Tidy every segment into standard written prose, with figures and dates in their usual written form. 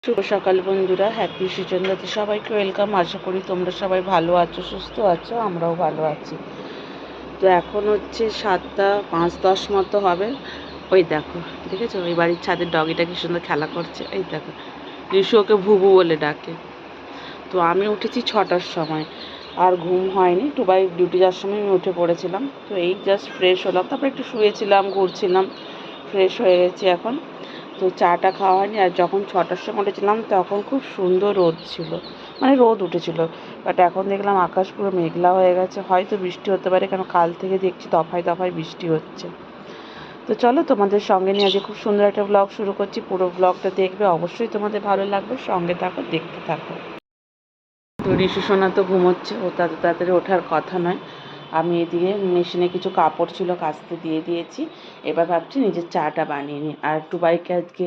শুভ সকাল বন্ধুরা, হ্যাপি সুচন্দ্রাতে সবাইকে ওয়েলকাম। আশা করি তোমরা সবাই ভালো আছো, সুস্থ আছো, আমরাও ভালো আছি। তো এখন হচ্ছে 7:05-10 মতো হবে। ওই দেখো, দেখেছো ওই বাড়ির ছাদের ডগিটা কি সুন্দর খেলা করছে। এই দেখো, ঋষু ওকে ভুবু বলে ডাকে। তো আমি উঠেছি 6টার সময়, আর ঘুম হয়নি। টুবাই ডিউটি যাওয়ার সময় আমি উঠে পড়েছিলাম। তো এই জাস্ট ফ্রেশ হলাম, তারপর একটু শুয়েছিলাম, ঘুরছিলাম, ফ্রেশ হয়ে গেছি এখন। তো চাটা খাওয়া হয়নি। আর যখন 6টার সময় উঠেছিলাম তখন খুব সুন্দর রোদ ছিল, মানে রোদ উঠেছিল। বাট এখন দেখলাম আকাশ পুরো মেঘলা হয়ে গেছে, হয়তো বৃষ্টি হতে পারে, কারণ কাল থেকে দেখছি দফায় দফায় বৃষ্টি হচ্ছে। তো চলো, তোমাদের সঙ্গে নিয়ে আজকে খুব সুন্দর একটা ব্লগ শুরু করছি। পুরো ব্লগটা দেখবে, অবশ্যই তোমাদের ভালো লাগবে। সঙ্গে থাকো, দেখতে থাকো। তো ঋষু সোনা তো ঘুমোচ্ছে, ও তাড়াতাড়ি ওঠার কথা নয়। আমি এদিকে মেশিনে কিছু কাপড় ছিল, কাচতে দিয়ে দিয়েছি। এবার ভাবছি নিজের চাটা বানিয়ে নিই। আর টুবাইকে আজকে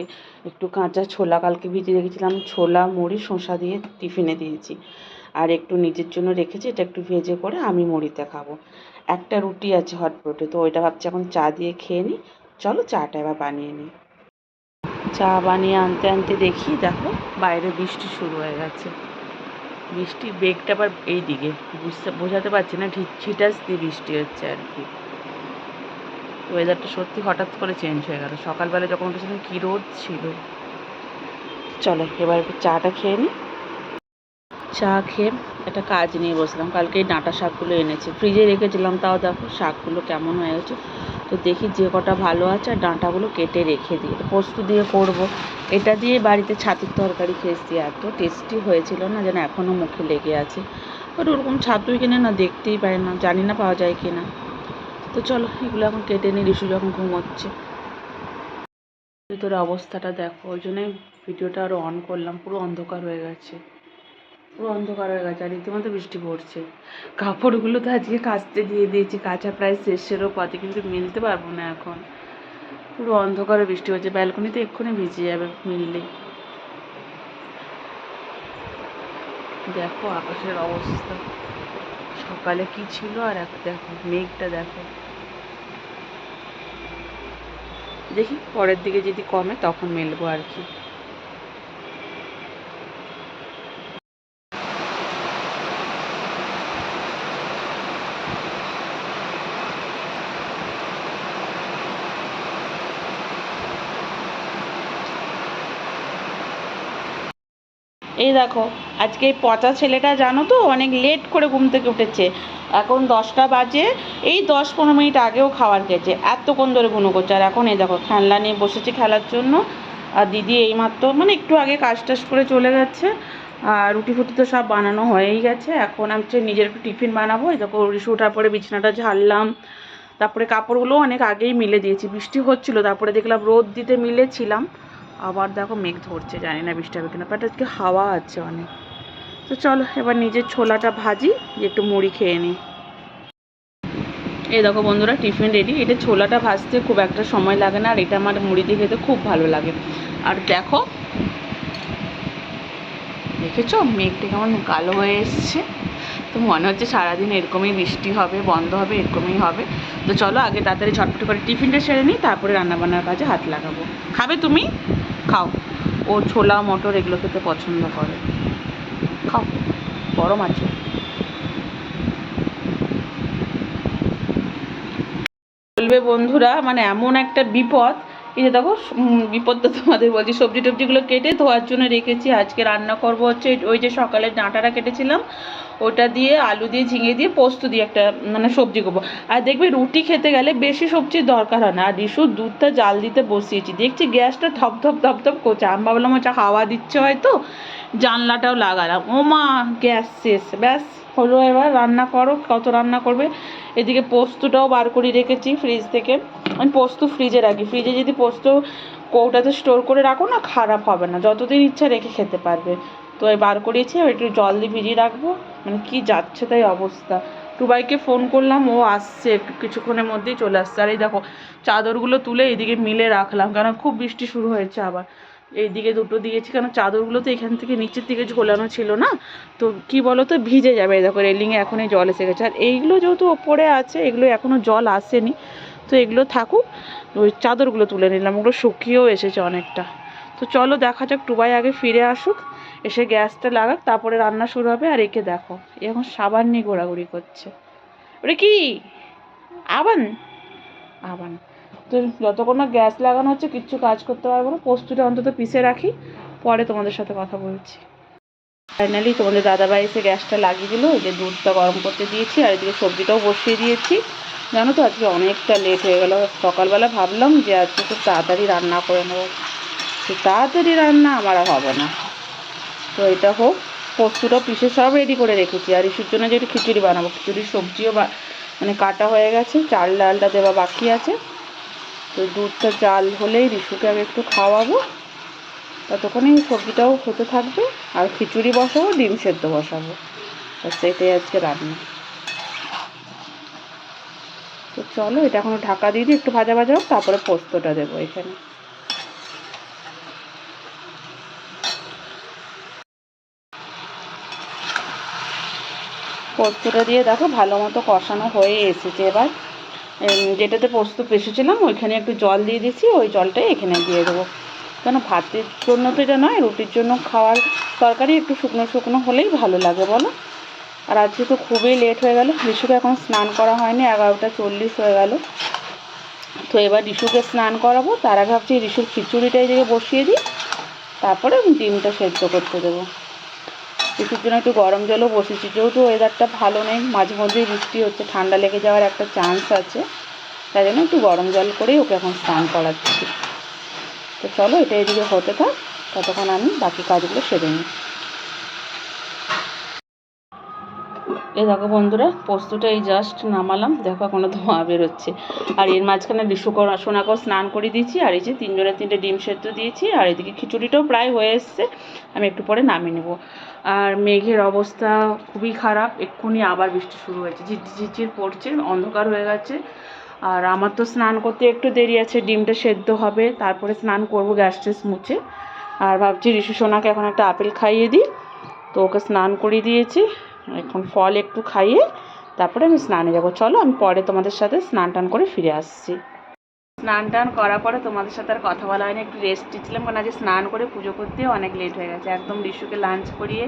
একটু কাঁচা ছোলা কালকে ভিজিয়ে রেখেছিলাম, ছোলা মুড়ি শসা দিয়ে টিফিনে দিয়েছি। আর একটু নিজের জন্য রেখেছি, এটা একটু ভেজে করে আমি মুড়িতে খাবো। একটা রুটি আছে হটপটে, তো ওইটা ভাবছি এখন চা দিয়ে খেয়ে নিই। চলো চাটা এবার বানিয়ে নিই। চা বানিয়ে আনতে আনতে দেখি, দেখো বাইরে বৃষ্টি শুরু হয়ে গেছে। বৃষ্টির বেগটা আবার এই দিকে, বোঝাতে পারছি না, ছিটাস দিয়ে বৃষ্টি হচ্ছে আর কি। ওয়েদারটা সত্যি হঠাৎ করে চেঞ্জ হয়ে গেল। সকালবেলা যখন উঠেছিলাম কী রোদ ছিল। চলো এবার একটু চাটা খেয়ে নিই। চা খেয়ে একটা কাজ নিয়ে বসলাম। কালকে এই ডাঁটা শাকগুলো এনেছি, ফ্রিজে রেখেছিলাম, তাও দেখো শাকগুলো কেমন হয়ে গেছে। তো দেখি যে কটা ভালো আছে আর ডাঁটাগুলো কেটে রেখে দিই, পোস্ত দিয়ে করব। এটা দিয়ে বাড়িতে ছাতুর তরকারি খেয়েছি, এত টেস্টি হয়েছিল না যেন এখনও মুখে লেগে আছে। বাট ওরকম ছাতুই কিনে না দেখতেই পারে না, জানি না পাওয়া যায় কি না। তো চলো এগুলো এখন কেটে নিই, ঋষু যখন ঘুমোচ্ছে। ভিতরে অবস্থাটা দেখো, ওই জন্যই ভিডিওটা আরও অন করলাম। পুরো অন্ধকার হয়ে গেছে, পুরো অন্ধকার হয়ে গেছে, আর রীতিমতো বৃষ্টি পড়ছে। কাপড়গুলো তো আজকে কাচতে দিয়ে দিয়েছি, কাঁচা প্রায় শেষেরও পথে, কিন্তু মিলতে পারবো না এখন। পুরো অন্ধকারে বৃষ্টি হচ্ছে, ব্যালকনিতে এক্ষুনি ভিজে যাবে মিললেই। দেখো আকাশের অবস্থা, সকালে কি ছিল আর এখন দেখো মেঘটা দেখো। দেখি পরের দিকে যদি কমে তখন মেলবো আর কি। এই দেখো, আজকে এই পচা ছেলেটা জানো তো অনেক লেট করে ঘুম থেকে উঠেছে। এখন 10টা বাজে, এই 10-15 মিনিট আগেও খাবার খেয়েছে, এতক্ষণ ধরে গুনো করছে। আর এখন এই দেখো খেলনা নিয়ে বসেছে খেলার জন্য। আর দিদি এইমাত্র মানে একটু আগে কাজ টাজ করে চলে গেছে। আর রুটি ফুটি তো সব বানানো হয়েই গেছে। এখন আমি নিজের একটু টিফিন বানাবো। এই দেখো রিসু ওঠার পরে বিছানাটা ঝাড়লাম, তারপরে কাপড়গুলো অনেক আগেই মিলে দিয়েছি, বৃষ্টি হচ্ছিলো, তারপরে দেখলাম রোদ দিতে মিলেছিলাম। আবার দেখো মেঘ ধরছে, জানি না বৃষ্টি হবে কিনা, বাট আজকে হাওয়া আছে অনেক। তো চলো এবার নিজের ছোলাটা ভাজি, একটু মুড়ি খেয়ে নিই। এই দেখো বন্ধুরা টিফিন রেডি। এটা ছোলাটা ভাজতে খুব একটা সময় লাগে না, আর এটা আমার মুড়ি দিয়ে খেতে খুব ভালো লাগে। আর দেখো, দেখেছো মেঘটা কেমন কালো হয়ে এসছে। তো মনে হচ্ছে সারাদিন এরকমই বৃষ্টি হবে, বন্ধ হবে, এরকমই হবে। তো চলো আগে তাড়াতাড়ি ঝটপট করে টিফিনটা সেরে নিই, তারপরে রান্নাবান্নার কাজে হাত লাগাবো। খাবে তুমি? খাও। ও ছোলা মটর এগুলো খেতে পছন্দ করে, খাও, গরম আছে। বলবে বন্ধুরা, মানে এমন একটা বিপদ। এই যে দেখো বিপদটা তোমাদের বলছি, সবজি টবজিগুলো কেটে ধোয়ার জন্য রেখেছি। আজকে রান্না করব হচ্ছে ওই যে সকালে ডাঁটাটা কেটেছিলাম, ওটা দিয়ে আলু দিয়ে ঝিঙে দিয়ে পোস্ত দিয়ে একটা মানে সবজি করবো। আর দেখবে রুটি খেতে গেলে বেশি সবজির দরকার হয় না। আর রিসুর দুধটা জাল দিতে বসিয়েছি, দেখছি গ্যাসটা ধপ ধপ করছে। আমি ভাবলাম ওটা হাওয়া দিচ্ছে হয়তো, জানলাটাও লাগালাম, ও মা গ্যাস শেষ। ব্যাস হলো, এবার রান্না করো, কত রান্না করবে। এদিকে পোস্তটাও বার করে রেখেছি ফ্রিজ থেকে। আমি পোস্ত ফ্রিজে রাখি, ফ্রিজে যদি পোস্ত কৌটাতে স্টোর করে রাখো না, খারাপ হবে না, যতদিন ইচ্ছা রেখে খেতে পারবে। তো এই বার করিয়েছি, একটু জল দিয়ে ভিজিয়ে রাখবো। মানে কি যাচ্ছে তাই অবস্থা। টুবাইকে ফোন করলাম, ও আসছে, একটু কিছুক্ষণের মধ্যেই চলে আসছে। আর এই দেখো চাদরগুলো তুলে এইদিকে মিলে রাখলাম, কারণ খুব বৃষ্টি শুরু হয়েছে আবার। এইদিকে দুটো দিয়েছি, কারণ চাদরগুলো তো এখান থেকে নিচের দিকে ঝোলানো ছিল না, তো কি বলো তো ভিজে যাবে। এই দেখো রেলিংয়ে এখনই জল এসে গেছে। আর এইগুলো যেহেতু ওপরে আছে, এগুলো এখনও জল আসেনি, তো এগুলো থাকুক। ওই চাদরগুলো তুলে নিলাম, ওগুলো শুকিয়েও এসেছে অনেকটা। তো চলো দেখা যাক, টুবাই আগে ফিরে আসুক, এসে গ্যাসটা লাগাক, তারপরে রান্না শুরু হবে। আর একে দেখো, এখন সাবান নিয়ে ঘোরাঘুরি করছে। ওরে কি আবান আবান। তো যতক্ষণ না গ্যাস লাগানো হচ্ছে কিচ্ছু কাজ করতে পারবো না। পোস্তটা অন্তত পিষে রাখি, পরে তোমাদের সাথে কথা বলছি। ফাইনালি তোমাদের দাদাভাই এসে গ্যাসটা লাগিয়ে দিল। এই যে দুধটা গরম করতে দিয়েছি, আর এদিকে সবজিটাও বসিয়ে দিয়েছি। জানো তো আজকে অনেকটা লেট হয়ে গেল। সকালবেলা ভাবলাম যে আজকে খুব তাড়াতাড়ি রান্না করে নেবো, সে তাড়াতাড়ি রান্না আমার আর হবে না। তো এটা হোক, পোস্তটাও পিষে সব রেডি করে রেখেছি। আর ইস্যুর জন্য যে একটু খিচুড়ি বানাবো, খিচুড়ির সবজিও মানে কাটা হয়ে গেছে, চাল ডালটা দেওয়া বাকি আছে। তো দুধটা জাল হলেই রিশুকে আগে একটু খাওয়াবো, ততক্ষণে সবজিটাও হতে থাকবে। আর খিচুড়ি বসাবো, ডিম সেদ্ধ বসাবো, সেটাই আজকে রান্না। তো চলো এটা এখনো ঢাকা দিয়ে দিই, একটু ভাজা ভাজা হোক, তারপরে পোস্তটা দেবো এখানে। পোস্তটা দিয়ে দেখো ভালো মতো কষানো হয়ে এসেছে। এবার যেটাতে পোস্ত পেষেছিলাম ওইখানে একটু জল দিয়ে দিচ্ছি, ওই জলটাই এখানে দিয়ে দেবো। কেন ভাতের জন্য তো এটা নয়, রুটির জন্য খাওয়ার তরকারি একটু শুকনো শুকনো হলেই ভালো লাগে বলো। আর আজকে তো খুবই লেট হয়ে গেল, রিশুকে এখন স্নান করা হয়নি, 11টা 40 হয়ে গেল। তো এবার রিশুকে স্নান করাবো, তার আগে ভাবছি রিশুর খিচুড়িটা এই জায়গায় বসিয়ে দিই, তারপরে ডিমটা সেদ্ধ করতে দেবো। রিশুর জন্য একটু গরম জলও বসেছি, যেহেতু ওয়েদারটা ভালো নেই, মাঝে মধ্যেই বৃষ্টি হচ্ছে, ঠান্ডা লেগে যাওয়ার একটা চান্স আছে, তাই জন্য একটু গরম জল করেই ওকে এখন স্নান করাচ্ছি। তো চলো এটা এদিকে হতে থাক, ততক্ষণ আমি বাকি কাজগুলো সেরে নিই। এই দেখো বন্ধুরা, পোস্তটা এই জাস্ট নামালাম, দেখো এখনো ধোঁয়া বেরোচ্ছে। আর এর মাঝখানে সোনাকেও স্নান করে দিয়েছি, আর এই যে 3 জনের 3টে ডিম সেদ্ধ দিয়েছি, আর এদিকে খিচুড়িটাও প্রায় হয়ে এসছে, আমি একটু পরে নামিয়ে নেবো। আর মেঘের অবস্থা খুবই খারাপ, এক্ষুনি আবার বৃষ্টি শুরু হয়েছে, ঝিরঝির পড়ছে, অন্ধকার হয়ে গেছে। আর আমার তো স্নান করতে একটু দেরি আছে, ডিমটা সেদ্ধ হবে, তারপরে স্নান করবো গ্যাস ট্যাস মুছে। আর ভাবছি রিশু সোনাকে এখন একটা আপেল খাইয়ে দিই, তো ওকে স্নান করিয়ে দিয়েছি, এখন ফল একটু খাইয়ে তারপরে আমি স্নানে যাব। চলো আমি পরে তোমাদের সাথে স্নান টান করে ফিরে আসছি। স্নান টান করার পরে তোমাদের সাথে আর কথা বলা হয়নি, একটু রেস্ট দিচ্ছিলাম, কারণ আজকে স্নান করে পুজো করতেও অনেক লেট হয়ে গেছে। একদম রিশুকে লাঞ্চ করিয়ে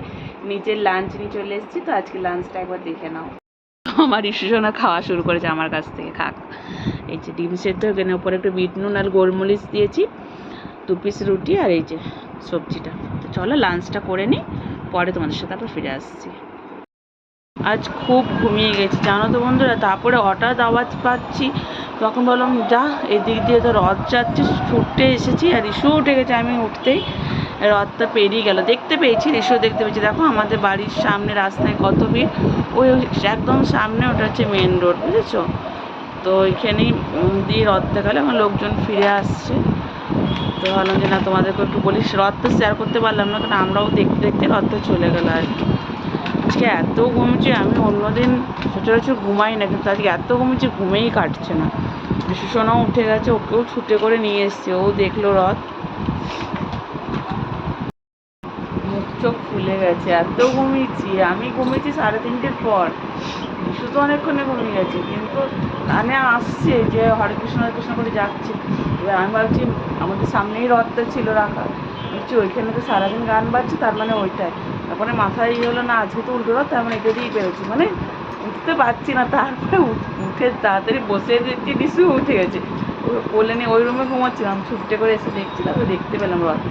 নিজের লাঞ্চ নিয়ে চলে এসেছি। তো আজকে লাঞ্চটা একবার দেখে নাও। আমার রিশু সোনা খাওয়া শুরু করেছে আমার কাছ থেকে, খাক। এই যে ডিম সেদ্ধ, এখানে ওপরে একটু বিট নুন আর গোলমরিচ দিয়েছি, 2 পিস রুটি, আর এই যে সবজিটা। তো চলো লাঞ্চটা করে নিই, পরে তোমাদের সাথে আবার ফিরে আসছি। আজ খুব ঘুমিয়ে গেছি জানো তো বন্ধুরা, তারপরে হঠাৎ আওয়াজ পাচ্ছি, তখন বললাম যা এদিক দিয়ে তো রথ যাচ্ছে, ছুটতে এসেছি, আর রিশু উঠে গেছে, আমি উঠতেই রথটা পেরিয়ে গেল, দেখতে পেয়েছি, রিশুও দেখতে পেয়েছি। দেখো আমাদের বাড়ির সামনে রাস্তায় কত ভিড়, ওই একদম সামনে ওটা হচ্ছে মেন রোড, বুঝেছো? তো ওইখানেই দিয়ে রথ দেখালে আমার লোকজন ফিরে আসছে। তো ভাবলাম যে না তোমাদেরকে একটু বলিস, রথটা শেয়ার করতে পারলাম না, কারণ আমরাও দেখতে দেখতে রথটা চলে গেলো আর কি। আজকে এত ঘুমছে, আমি অন্যদিন সচরাচর ঘুমাই না, কিন্তু আজকে এত ঘুমছে, ঘুমেই কাটছে না। বিশেষণও উঠে গেছে, ওকেও ছুটে করে নিয়ে এসছে, ও দেখলো রথ, মুখ চোখ ফুলে গেছে, এত ঘুমিয়েছি। আমি ঘুমিয়েছি 3:30-এর পর, বিশু তো অনেকক্ষণে ঘুমিয়ে গেছে, কিন্তু কানে আসছে যে হরে কৃষ্ণ করে যাচ্ছে। এবার আমি ভাবছি আমাদের সামনেই রথটা ছিল রাখা, বলছি ওইখানে তো সারাদিন গান বাজছে, তার মানে ওইটাই। তারপরে মাথায় ইয়ে হলো, না আজকে তো উল্টো রথ, তার মানে এটা দিয়েই বেরোচ্ছি, মানে উঠতে পারছি না। তারপরে উঠে তাড়াতাড়ি বসে দেখছি বিশু উঠে গেছে, কোলে নিয়ে ওই রুমে ঘুমাচ্ছিলাম, ছুটে করে এসে দেখছি, তারপরে দেখতে পেলাম রথ।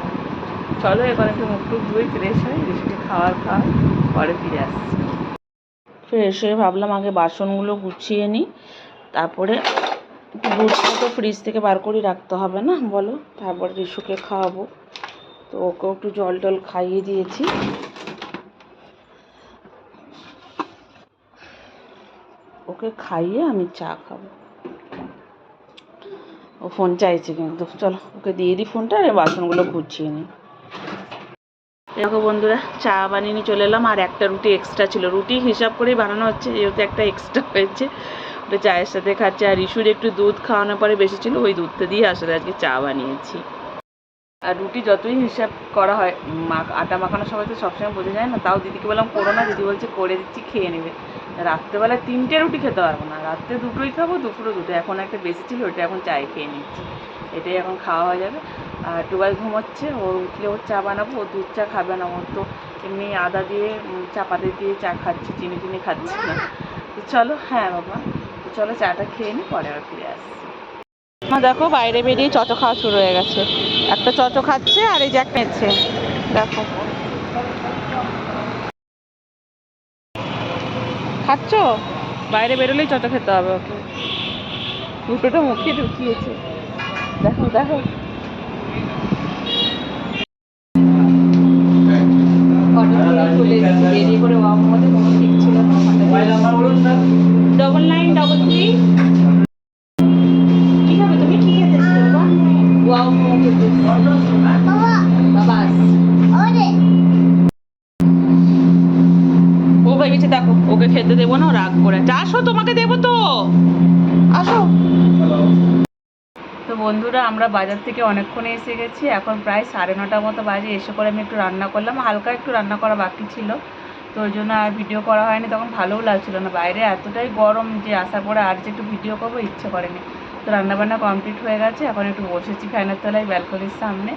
চলো এবার একটু মুখ টুক ধুয়ে ফ্রেশ হয়ে রিসুকে খাওয়ার পরে ফিরে আসছি। ফ্রেশ হয়ে ভাবলাম আগে বাসনগুলো গুছিয়ে নিই, তারপরে দুধটা তো ফ্রিজ থেকে বার করে রাখতে হবে না বলো, তারপর রিশুকে খাওয়াবো। তো ওকেও একটু জল টল খাইয়ে দিয়েছি, ওকে খাইয়ে আমি চা খাবো। ও ফোন চাইছে কিন্তু, চলো ওকে দিয়ে দিই ফোনটা, আর বাসনগুলো গুছিয়ে নিই। দেখো বন্ধুরা, চা বানিয়ে নিয়ে চলে এলাম, আর একটা রুটি এক্সট্রা ছিল, রুটি হিসাব করেই বানানো হচ্ছে, যেহেতু একটা এক্সট্রা হয়েছে, ওটা চায়ের সাথে খাচ্ছে। আর ইস্যুর একটু দুধ খাওয়ানোর পরে বেশি ছিল, ওই দুধটা দিয়ে আসলে আজকে চা বানিয়েছি। আর রুটি যতই হিসাব করা হয়, আটা মাখানোর সময় তো সবসময় বোঝা যায় না, তাও দিদিকে বললাম করো না, দিদি বলছে করে দিচ্ছি খেয়ে নেবে। রাত্রেবেলায় 3টে রুটি খেতে পারবো না, রাত্রে 2টোই খাবো, দুপুরে 2টো, এখন একটা বেশি ছিল ওটা এখন চায়ে খেয়ে নিচ্ছি, এটাই এখন খাওয়া হয়ে যাবে। আর ডুবাই ঘুমোচ্ছে, ওর উঠলে ওর চা বানাবো, ও দুধ চা খাবে না, ওর তো এমনি আদা দিয়ে চা পাতি দিয়ে চা খাচ্ছে, চিনি টিনি খাচ্ছে না। তো চলো, হ্যাঁ বাবা, তো চলো চাটা খেয়ে নিই, পরে আর ফিরে আসছি। দেখো বাইরে বেরিয়ে চচো খাওয়া শুরু হয়ে গেছে, একটা চচো খাচ্ছে আর এই যে একটা নিচ্ছে, দেখো খাচ্ছ, বাইরে বেরোলেই চচো খেতে হবে ওকে, দুটোটা মুখে ঢুকিয়েছে, দেখো দেখো। চলে এসেছি, দেরি করে মধ্যে কোনো ঠিক ছিল না। 9933 কি খাবে তুমি, কি খেতে এসছো বাবা? ওয়াও মোমো খেতে বাবা, ও ভেবেছে দেখো ওকে খেতে দেবো না, রাগ করে, আসো তোমাকে দেবো তো, আসো। তো বন্ধুরা, আমরা বাজার থেকে অনেকক্ষণে এসে গেছি, এখন প্রায় 9:30 মতো বাজে। এসে করে আমি একটু রান্না করলাম, হালকা একটু রান্না করা বাকি ছিল, তো ওই জন্য আর ভিডিও করা হয়নি। তখন ভালোও লাগছিলো না, বাইরে এতটাই গরম যে আসার পরে আর যে একটু ভিডিও করবো ইচ্ছে করেনি। তো রান্নাবান্না কমপ্লিট হয়ে গেছে, এখন একটু বসেছি ফ্যানের তলায় ব্যালকনির সামনে,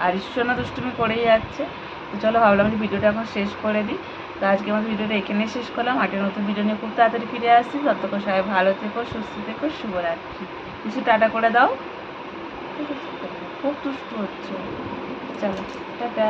আর ঈশ্বরনা দুষ্টুমি করেই যাচ্ছে। তো চলো, ভাবলাম যে ভিডিওটা এখন শেষ করে দিই। তো আজকে আমাদের ভিডিওটা এখানেই শেষ করলাম, আজকে নতুন ভিডিও নিয়ে খুব তাড়াতাড়ি ফিরে আসছি। ততক্ষণ সবাই ভালো থেকো, সুস্থ থেকো, শুভরাত্রি। কিছু টাটা করে দাও, খুব দুষ্টু হচ্ছে, চলো টাটা।